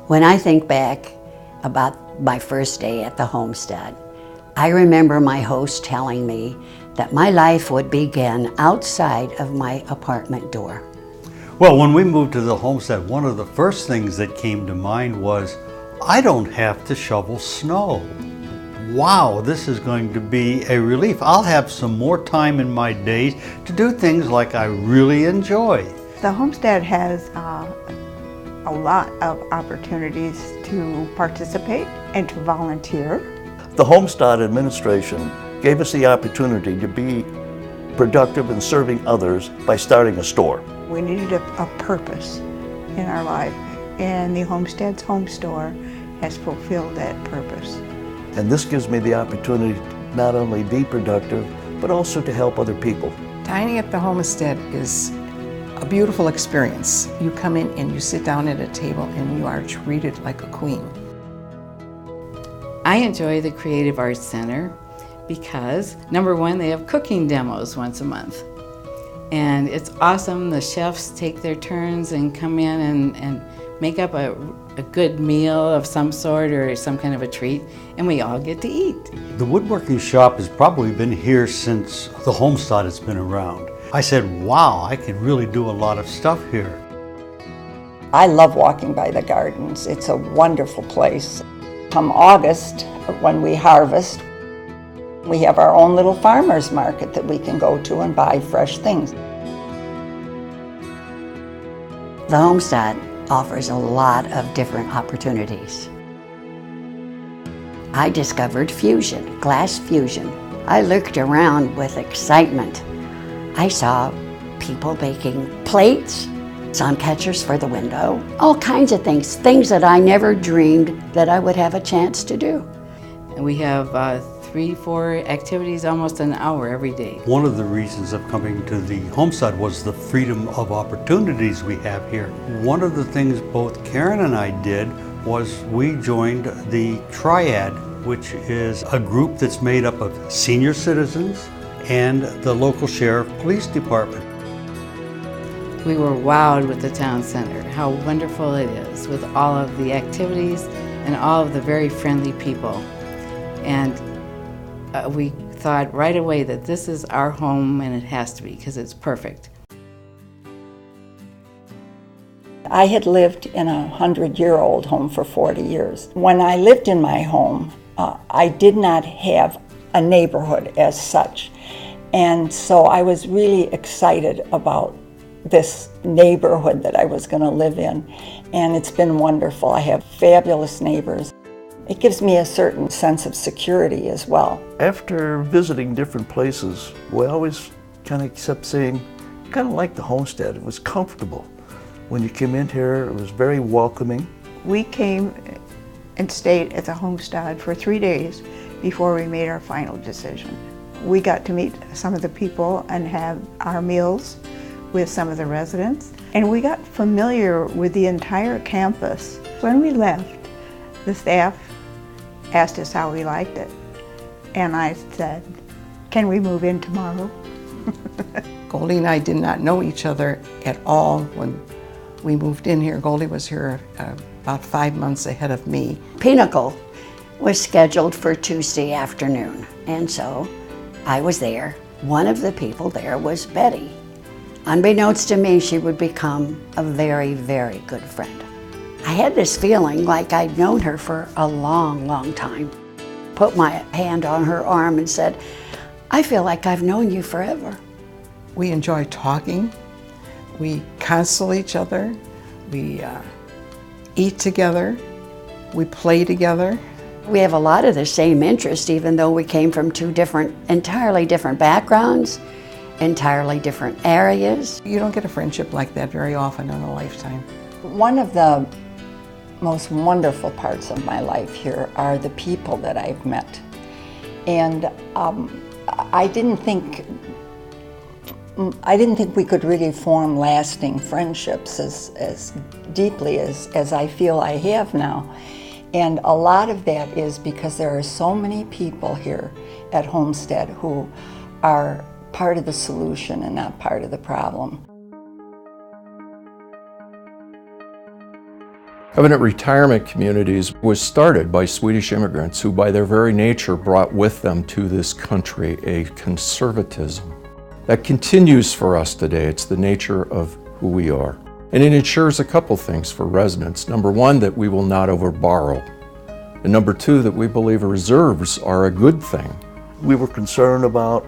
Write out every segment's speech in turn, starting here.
When I think back about my first day at the homestead, I remember my host telling me that my life would begin outside of my apartment door. Well, when we moved to the homestead, one of the first things that came to mind was, I don't have to shovel snow. Wow, this is going to be a relief. I'll have some more time in my days to do things like I really enjoy. The homestead has a lot of opportunities to participate and to volunteer. The Holmstad administration gave us the opportunity to be productive in serving others by starting a store. We needed a purpose in our life, and the Homestead's home store has fulfilled that purpose. And this gives me the opportunity to not only be productive, but also to help other people. Dining at the homestead is a beautiful experience. You come in and you sit down at a table and you are treated like a queen. I enjoy the Creative Arts Center because, number one, they have cooking demos once a month. And it's awesome. The chefs take their turns and come in and make up a good meal of some sort or some kind of a treat, and we all get to eat. The woodworking shop has probably been here since the homestead has been around. I said, wow, I can really do a lot of stuff here. I love walking by the gardens. It's a wonderful place. Come August, when we harvest, we have our own little farmer's market that we can go to and buy fresh things. The homestead offers a lot of different opportunities. I discovered fusion, glass fusion. I looked around with excitement. I saw people making plates, sun catchers for the window, all kinds of things that I never dreamed that I would have a chance to do. And we have 3-4 activities almost an hour every day. One of the reasons of coming to the homestead was the freedom of opportunities we have here. One of the things both Karen and I did was we joined the Triad, which is a group that's made up of senior citizens and the local sheriff police department. We were wowed with the town center, how wonderful it is with all of the activities and all of the very friendly people. And we thought right away that this is our home, and it has to be because it's perfect. I had lived in a 100-year-old home for 40 years. When I lived in my home, I did not have a neighborhood as such. And so I was really excited about this neighborhood that I was going to live in. And it's been wonderful. I have fabulous neighbors. It gives me a certain sense of security as well. After visiting different places, we always kind of kept saying, kind of like the homestead. It was comfortable. When you came in here, it was very welcoming. We came and stayed at the homestead for 3 days before we made our final decision. We got to meet some of the people and have our meals with some of the residents, and we got familiar with the entire campus. When we left, the staff asked us how we liked it, and I said, "Can we move in tomorrow?" Goldie and I did not know each other at all when we moved in here. Goldie was here about 5 months ahead of me. Pinnacle was scheduled for Tuesday afternoon, and so I was there. One of the people there was Betty. Unbeknownst to me, she would become a very, very good friend. I had this feeling like I'd known her for a long, long time. Put my hand on her arm and said, "I feel like I've known you forever." We enjoy talking. We counsel each other. We eat together. We play together. We have a lot of the same interests, even though we came from two entirely different backgrounds, entirely different areas. You don't get a friendship like that very often in a lifetime. One of the most wonderful parts of my life here are the people that I've met. And I didn't think we could really form lasting friendships as deeply as I feel I have now. And a lot of that is because there are so many people here at Homestead who are part of the solution and not part of the problem. Covenant Retirement Communities was started by Swedish immigrants who by their very nature brought with them to this country a conservatism that continues for us today. It's the nature of who we are. And it ensures a couple things for residents. Number one, that we will not overborrow. And number two, that we believe reserves are a good thing. We were concerned about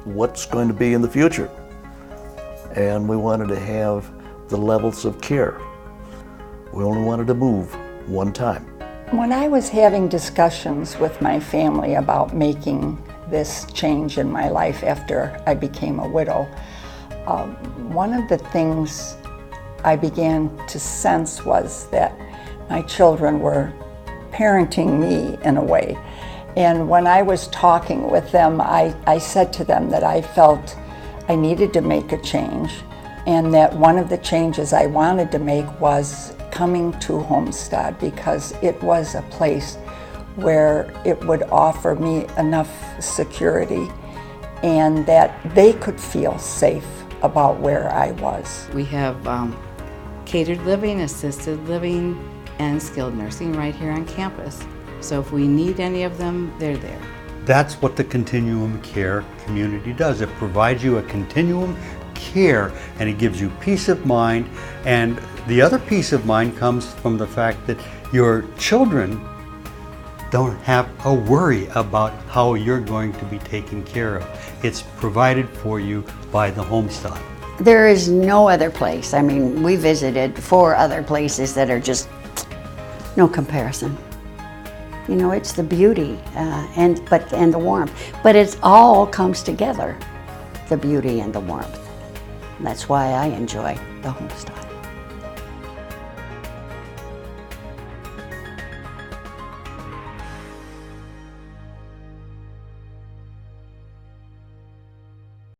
what's going to be in the future. And we wanted to have the levels of care. We only wanted to move one time. When I was having discussions with my family about making this change in my life after I became a widow, one of the things I began to sense was that my children were parenting me in a way. And when I was talking with them, I said to them that I felt I needed to make a change, and that one of the changes I wanted to make was coming to Holmstad, because it was a place where it would offer me enough security and that they could feel safe about where I was. We have catered living, assisted living, and skilled nursing right here on campus. So if we need any of them, they're there. That's what the Continuum Care community does. It provides you a continuum care, and it gives you peace of mind. And the other peace of mind comes from the fact that your children don't have a worry about how you're going to be taken care of. It's provided for you by the Holmstad. There is no other place. I mean, we visited 4 other places that are just no comparison. You know, it's the beauty and the warmth. But it all comes together, the beauty and the warmth. That's why I enjoy the Holmstad.